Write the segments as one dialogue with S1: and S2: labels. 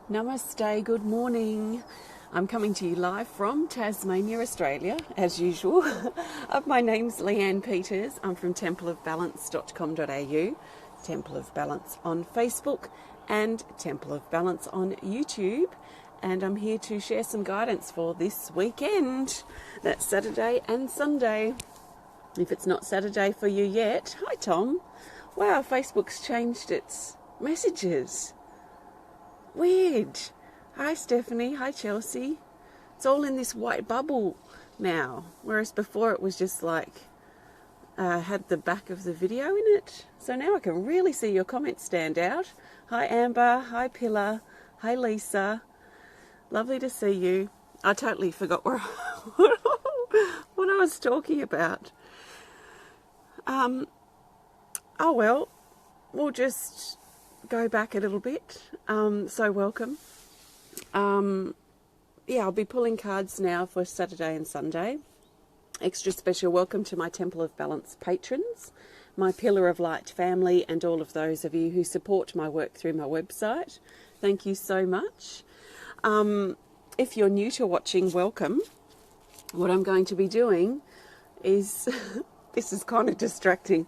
S1: Namaste, good morning. I'm coming to you live from Tasmania, Australia, as usual. My name's Leanne Peters. I'm from templeofbalance.com.au, Temple of Balance on Facebook and Temple of Balance on YouTube. And I'm here to share some guidance for this weekend. That's Saturday and Sunday. If it's not Saturday for you yet, hi Tom. Wow, Facebook's changed its messages. Weird. Hi Stephanie, hi Chelsea. It's all in this white bubble now, whereas before it was just like had the back of the video in it. So now I can really see your comments stand out. Hi Amber, hi Pillar, hi Lisa. Lovely to see you. I totally forgot what I was talking about. Oh well, we'll just go back a little bit. So welcome. I'll be pulling cards now for Saturday and Sunday. Extra special welcome to my Temple of Balance patrons, my Pillar of Light family, and all of those of you who support my work through my website. Thank you so much. If you're new to watching, welcome. What I'm going to be doing is, this is kind of distracting,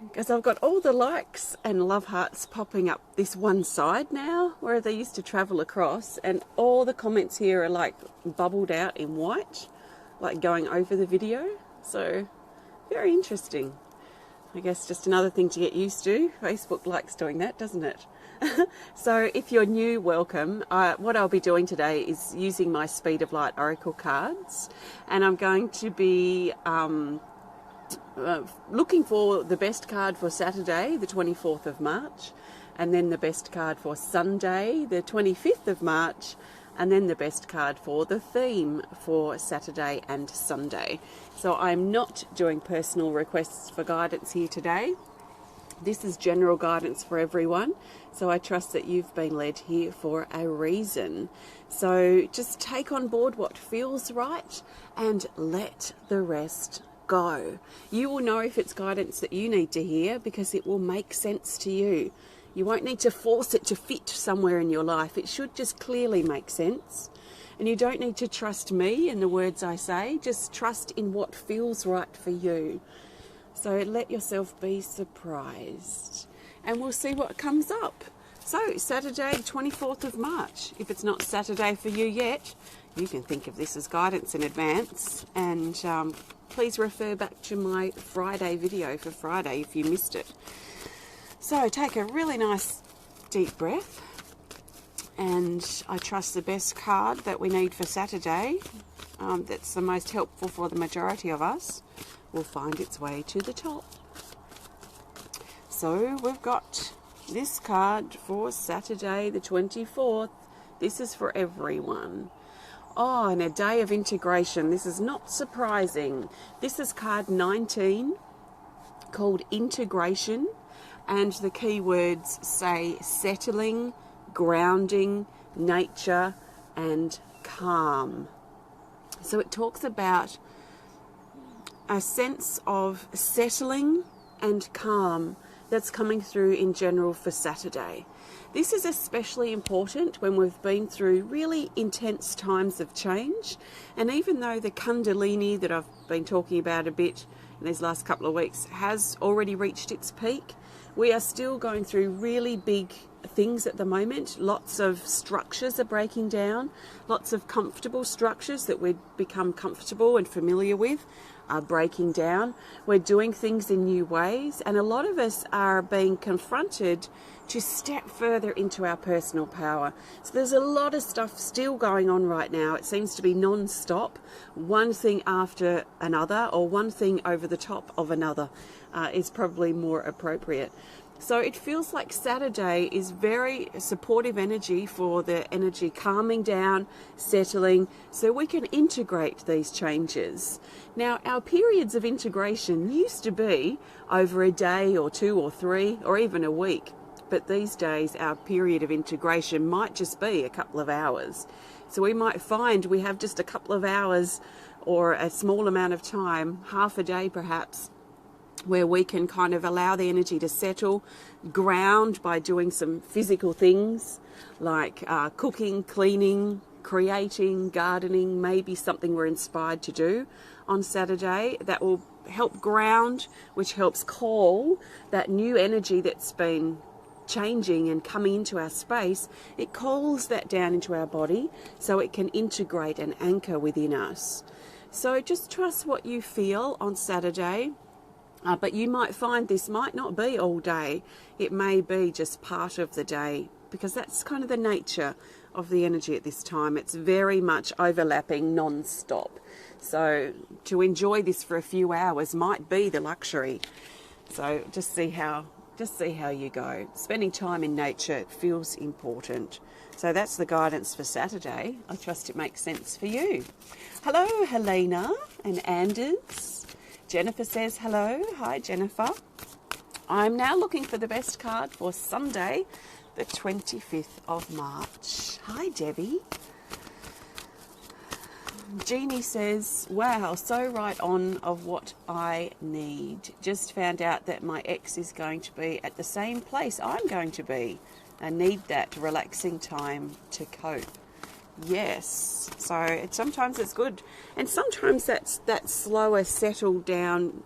S1: because I've got all the likes and love hearts popping up this one side now, where they used to travel across, and all the comments here are like bubbled out in white, like going over the video. So very interesting. I guess just another thing to get used to. Facebook likes doing that, doesn't it? So if you're new, welcome. What I'll be doing today is using my Speed of Light Oracle cards, and I'm going to be looking for the best card for Saturday, the 24th of March, and then the best card for Sunday, the 25th of March, and then the best card for the theme for Saturday and Sunday. So I'm not doing personal requests for guidance here today. This is general guidance for everyone, so I trust that you've been led here for a reason. So just take on board what feels right and let the rest go. You will know if it's guidance that you need to hear because it will make sense to you. You won't need to force it to fit somewhere in your life. It should just clearly make sense. And you don't need to trust me in the words I say. Just trust in what feels right for you. So let yourself be surprised. And we'll see what comes up. So Saturday, 24th of March. If it's not Saturday for you yet, you can think of this as guidance in advance. And please refer back to my Friday video for Friday if you missed it. So take a really nice deep breath, and I trust the best card that we need for Saturday, that's the most helpful for the majority of us, will find its way to the top. So we've got this card for Saturday the 24th. This is for everyone. Oh, and a day of integration. This is not surprising. This is card 19, called integration, and the keywords say settling, grounding, nature, and calm. So it talks about a sense of settling and calm that's coming through in general for Saturday. This is especially important when we've been through really intense times of change. And even though the Kundalini that I've been talking about a bit in these last couple of weeks has already reached its peak, we are still going through really big things at the moment. Lots of structures are breaking down. Lots of comfortable structures that we've become comfortable and familiar with are breaking down. We're doing things in new ways, and a lot of us are being confronted to step further into our personal power. So there's a lot of stuff still going on right now. It seems to be non-stop, one thing after another, or one thing over the top of another is probably more appropriate. So it feels like Saturday is very supportive energy for the energy calming down, settling, so we can integrate these changes. Now, our periods of integration used to be over a day or two or three or even a week. But these days, our period of integration might just be a couple of hours. So we might find we have just a couple of hours or a small amount of time, half a day perhaps, where we can kind of allow the energy to settle, ground by doing some physical things like cooking, cleaning, creating, gardening, maybe something we're inspired to do on Saturday that will help ground, which helps call that new energy that's been changing and coming into our space. It calls that down into our body so it can integrate and anchor within us. So just trust what you feel on Saturday. But you might find this might not be all day. It may be just part of the day, because that's kind of the nature of the energy at this time. It's very much overlapping non-stop. So to enjoy this for a few hours might be the luxury. So just see how you go. Spending time in nature feels important. So that's the guidance for Saturday. I trust it makes sense for you. Hello, Helena and Anders. Jennifer says hello. Hi, Jennifer. I'm now looking for the best card for Sunday, the 25th of March. Hi, Debbie. Jeannie says, wow, so right on of what I need. Just found out that my ex is going to be at the same place I'm going to be. I need that relaxing time to cope. Yes, so sometimes it's good, and sometimes that slower, settled down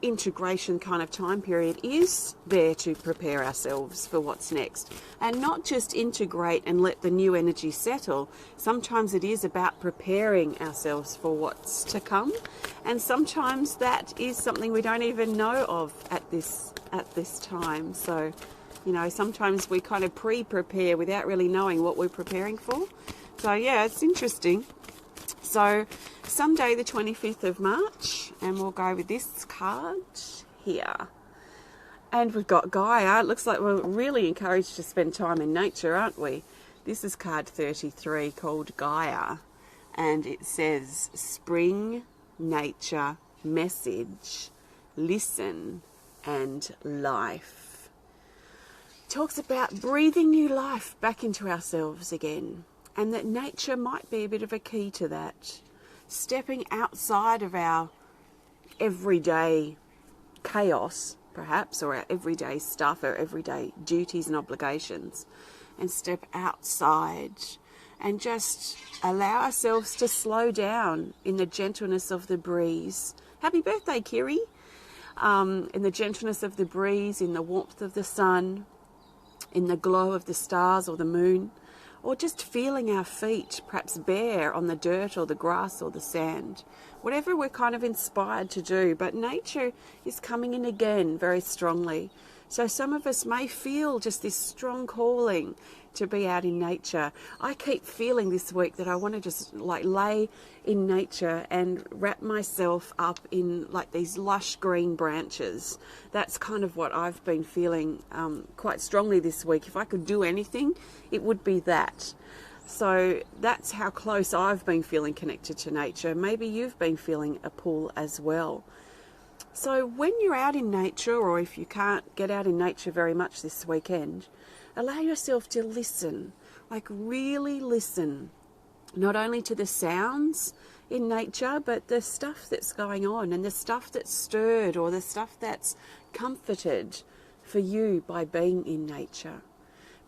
S1: integration kind of time period is there to prepare ourselves for what's next, and not just integrate and let the new energy settle. Sometimes it is about preparing ourselves for what's to come, and sometimes that is something we don't even know of at this time. So sometimes we kind of pre-prepare without really knowing what we're preparing for. So yeah, it's interesting. So Sunday the 25th of March, and we'll go with this card here. And we've got Gaia. It looks like we're really encouraged to spend time in nature, aren't we? This is card 33, called Gaia. And it says, spring, nature, message, listen, and life. Talks about breathing new life back into ourselves again, and that nature might be a bit of a key to that. Stepping outside of our everyday chaos, perhaps, or our everyday stuff, our everyday duties and obligations, and step outside and just allow ourselves to slow down in the gentleness of the breeze. Happy birthday, Kiri! In the gentleness of the breeze, in the warmth of the sun, in the glow of the stars or the moon, or just feeling our feet perhaps bare on the dirt or the grass or the sand. Whatever we're kind of inspired to do, but nature is coming in again very strongly. So some of us may feel just this strong calling to be out in nature. I keep feeling this week that I want to just lay in nature and wrap myself up in these lush green branches. That's kind of what I've been feeling quite strongly this week. If I could do anything, it would be that. So that's how close I've been feeling connected to nature. Maybe you've been feeling a pull as well. So when you're out in nature, or if you can't get out in nature very much this weekend, allow yourself to listen, really listen, not only to the sounds in nature, but the stuff that's going on and the stuff that's stirred or the stuff that's comforted for you by being in nature.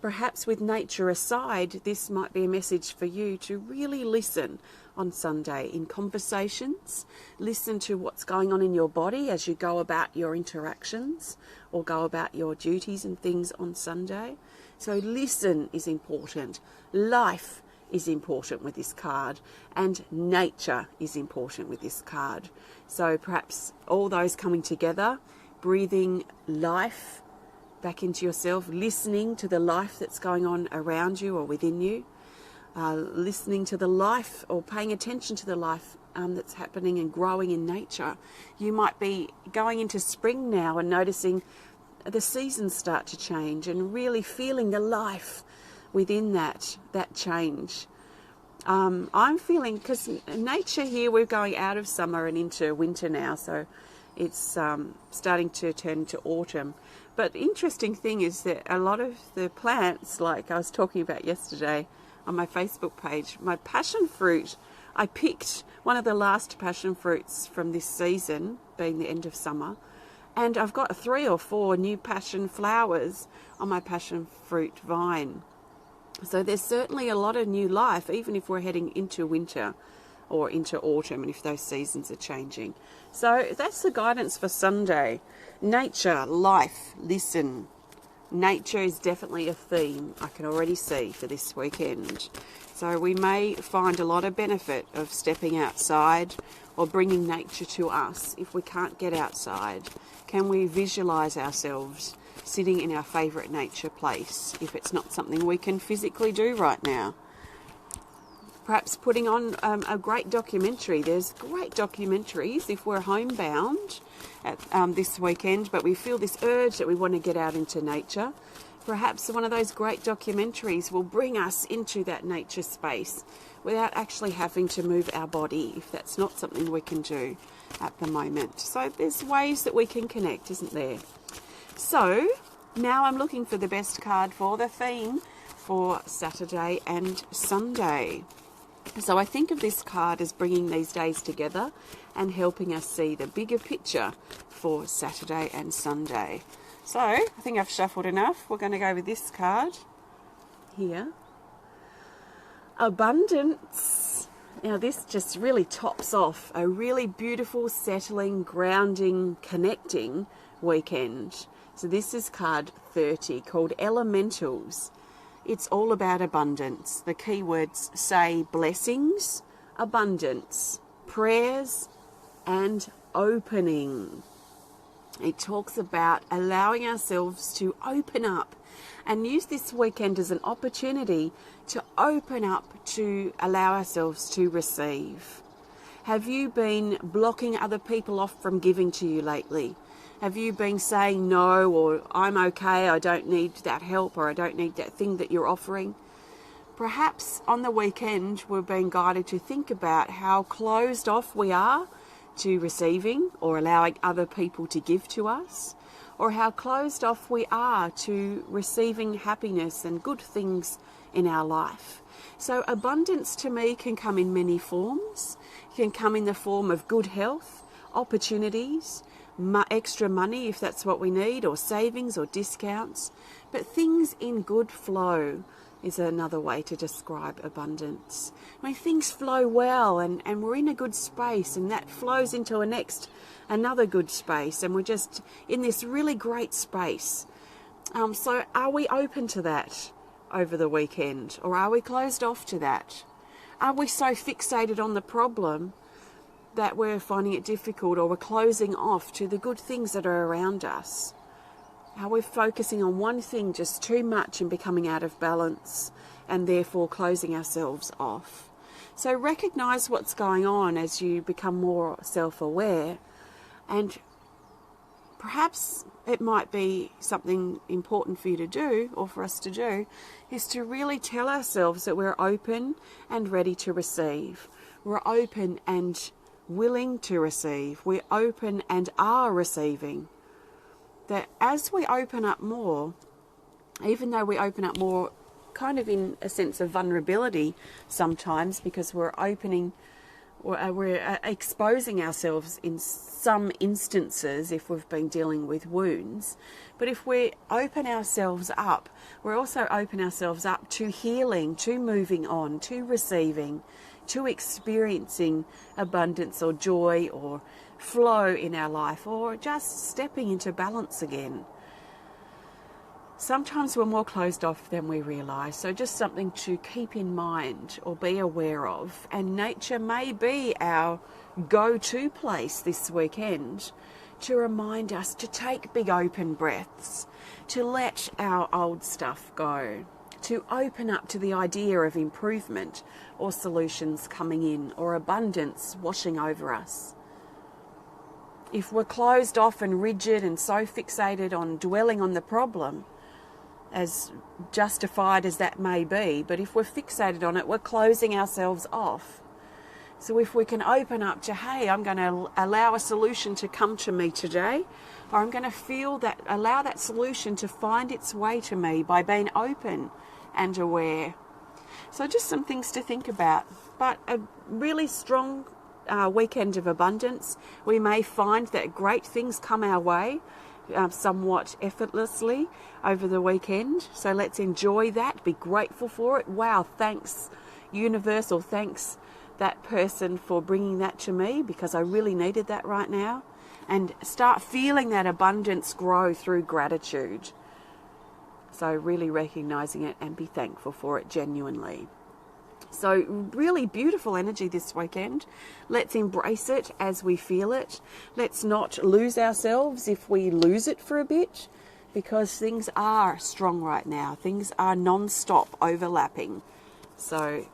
S1: Perhaps with nature aside, this might be a message for you to really listen on Sunday in conversations. Listen to what's going on in your body as you go about your interactions or go about your duties and things on Sunday. So listen is important. Life is important with this card, and nature is important with this card. So perhaps all those coming together, breathing life back into yourself, listening to the life that's going on around you or within you, listening to the life or paying attention to the life that's happening and growing in nature. You might be going into spring now and noticing the seasons start to change and really feeling the life within that change. I'm feeling, because nature here, we're going out of summer and into winter now, so it's starting to turn into autumn. But the interesting thing is that a lot of the plants, like I was talking about yesterday on my Facebook page, my passion fruit, I picked one of the last passion fruits from this season, being the end of summer, And I've got 3 or 4 new passion flowers on my passion fruit vine. So there's certainly a lot of new life, even if we're heading into winter or into autumn, and if those seasons are changing. So that's the guidance for Sunday. Nature, life, listen. Nature is definitely a theme I can already see for this weekend. So we may find a lot of benefit of stepping outside or bringing nature to us if we can't get outside. Can we visualise ourselves sitting in our favourite nature place if it's not something we can physically do right now? Perhaps putting on a great documentary. There's great documentaries if we're homebound at, this weekend, but we feel this urge that we want to get out into nature. Perhaps one of those great documentaries will bring us into that nature space without actually having to move our body, if that's not something we can do at the moment. So there's ways that we can connect, isn't there? So now I'm looking for the best card for the theme for Saturday and Sunday. So I think of this card as bringing these days together and helping us see the bigger picture for Saturday and Sunday. So I think I've shuffled enough. We're going to go with this card here. Abundance. Now this just really tops off a really beautiful, settling, grounding, connecting weekend. So this is card 30, called Elementals. It's all about abundance. The key words say blessings, abundance, prayers, and opening. It talks about allowing ourselves to open up and use this weekend as an opportunity to open up to allow ourselves to receive. Have you been blocking other people off from giving to you lately? Have you been saying no, or I'm okay, I don't need that help, or I don't need that thing that you're offering? Perhaps on the weekend we're being guided to think about how closed off we are to receiving or allowing other people to give to us, or how closed off we are to receiving happiness and good things in our life. So abundance to me can come in many forms. It can come in the form of good health, opportunities, extra money if that's what we need, or savings or discounts. But things in good flow is another way to describe abundance. When things flow well and we're in a good space, and that flows into another good space, and we're just in this really great space. So are we open to that over the weekend, or are we closed off to that? Are we so fixated on the problem that we're finding it difficult, or we're closing off to the good things that are around us? Are we focusing on one thing just too much and becoming out of balance, and therefore closing ourselves off? So recognise what's going on as you become more self-aware, and perhaps it might be something important for you to do, or for us to do, is to really tell ourselves that we're open and ready to receive. We're open and willing to receive. We're open and are receiving. That as we open up more, even though we open up more kind of in a sense of vulnerability sometimes, because we're exposing ourselves in some instances if we've been dealing with wounds. But if we open ourselves up, we're also open ourselves up to healing, to moving on, to receiving, to experiencing abundance or joy or flow in our life, or just stepping into balance again. Sometimes we're more closed off than we realise, so just something to keep in mind or be aware of. And nature may be our go-to place this weekend to remind us to take big open breaths, to let our old stuff go, to open up to the idea of improvement or solutions coming in, or abundance washing over us. If we're closed off and rigid and so fixated on dwelling on the problem, as justified as that may be, but if we're fixated on it, we're closing ourselves off. So if we can open up to, hey, I'm going to allow a solution to come to me today, or I'm going to allow that solution to find its way to me by being open and aware. So just some things to think about, but a really strong weekend of abundance. We may find that great things come our way somewhat effortlessly over the weekend. So let's enjoy that, be grateful for it. Wow, thanks universe, or thanks that person for bringing that to me, because I really needed that right now. And start feeling that abundance grow through gratitude. So really recognizing it and be thankful for it genuinely. So really beautiful energy this weekend. Let's embrace it as we feel it. Let's not lose ourselves if we lose it for a bit, because things are strong right now. Things are non-stop overlapping. So,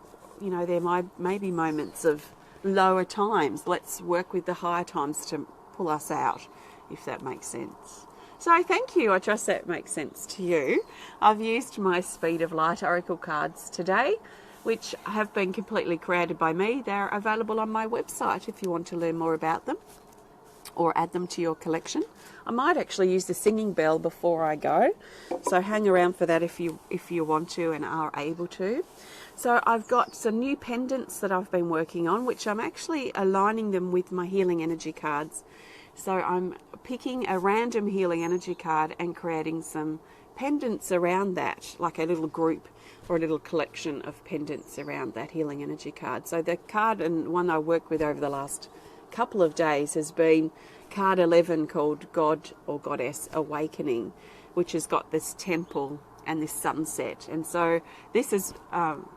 S1: you know, there may be moments of lower times. Let's work with the higher times to pull us out, if that makes sense. So thank you. I trust that makes sense to you. I've used my Speed of Light Oracle cards today, which have been completely created by me. They're available on my website if you want to learn more about them or add them to your collection. I might actually use the singing bell before I go, so hang around for that if you want to and are able to. So I've got some new pendants that I've been working on, which I'm actually aligning them with my healing energy cards. So I'm picking a random healing energy card and creating some pendants around that, like a little group or a little collection of pendants around that healing energy card. So the card, and one I worked with over the last couple of days, has been card 11, called God or Goddess Awakening, which has got this temple and this sunset. And so this is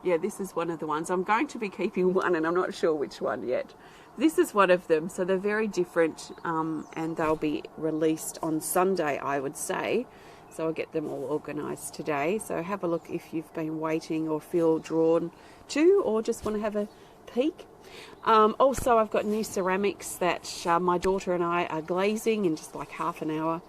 S1: this is one of the ones. I'm going to be keeping one, and I'm not sure which one yet. This is one of them. So they're very different, and they'll be released on Sunday, I would say. So I'll get them all organised today. So have a look if you've been waiting or feel drawn to, or just want to have a peek. Also, I've got new ceramics that my daughter and I are glazing in just like half an hour.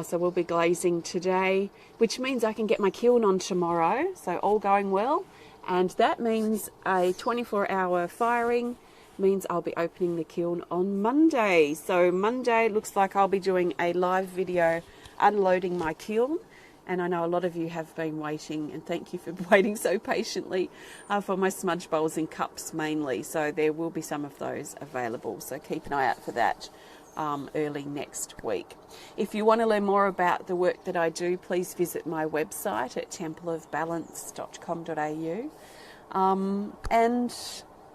S1: So we'll be glazing today, which means I can get my kiln on tomorrow. So all going well. And that means a 24-hour firing means I'll be opening the kiln on Monday. So Monday looks like I'll be doing a live video unloading my kiln, and I know a lot of you have been waiting, and thank you for waiting so patiently for my smudge bowls and cups mainly. So there will be some of those available, so keep an eye out for that early next week. If you want to learn more about the work that I do, please visit my website at templeofbalance.com.au. And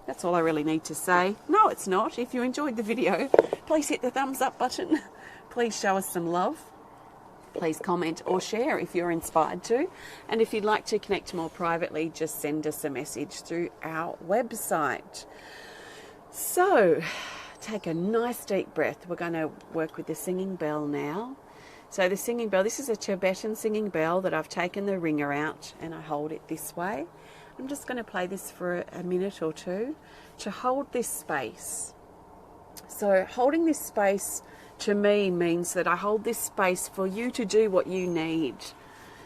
S1: that's all I really need to say. No, it's not. If you enjoyed the video, please hit the thumbs up button. Please show us some love. Please comment or share if you're inspired to. And if you'd like to connect more privately, just send us a message through our website. So, take a nice deep breath. We're going to work with the singing bell now. So the singing bell, this is a Tibetan singing bell that I've taken the ringer out and I hold it this way. I'm just going to play this for a minute or two to hold this space. So holding this space to me means that I hold this space for you to do what you need,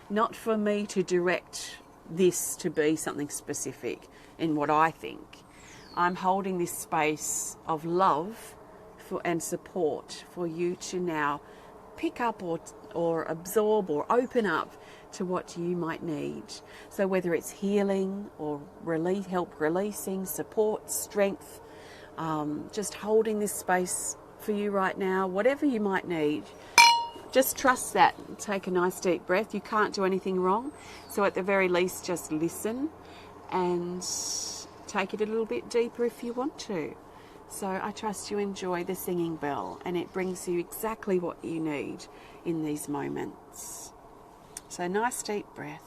S1: not for me to direct this to be something specific in what I think. I'm holding this space of love and support for you to now pick up or absorb or open up to what you might need. So whether it's healing or help releasing, support, strength, just holding this space for you right now, whatever you might need, just trust that. Take a nice deep breath. You can't do anything wrong. So at the very least, just listen and take it a little bit deeper if you want to. So I trust you enjoy the singing bell, and it brings you exactly what you need in these moments. So nice deep breath.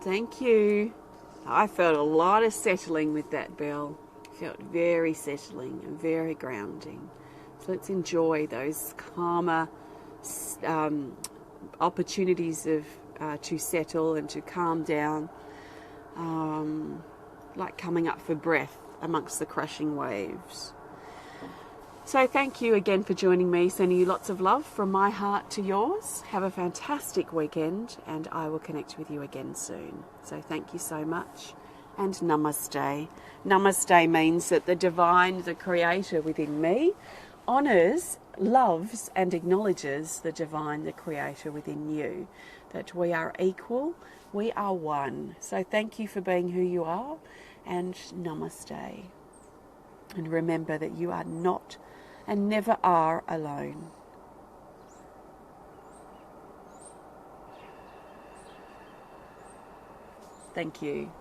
S1: Thank you. I felt a lot of settling with that bell. Felt very settling and very grounding. So let's enjoy those calmer opportunities of to settle and to calm down, like coming up for breath amongst the crashing waves. So thank you again for joining me, sending you lots of love from my heart to yours. Have a fantastic weekend, and I will connect with you again soon. So thank you so much, and namaste. Namaste means that the divine, the creator within me, honours, loves and acknowledges the divine, the creator within you, that we are equal, we are one. So thank you for being who you are, and namaste. And remember that you are not and never are alone. Thank you.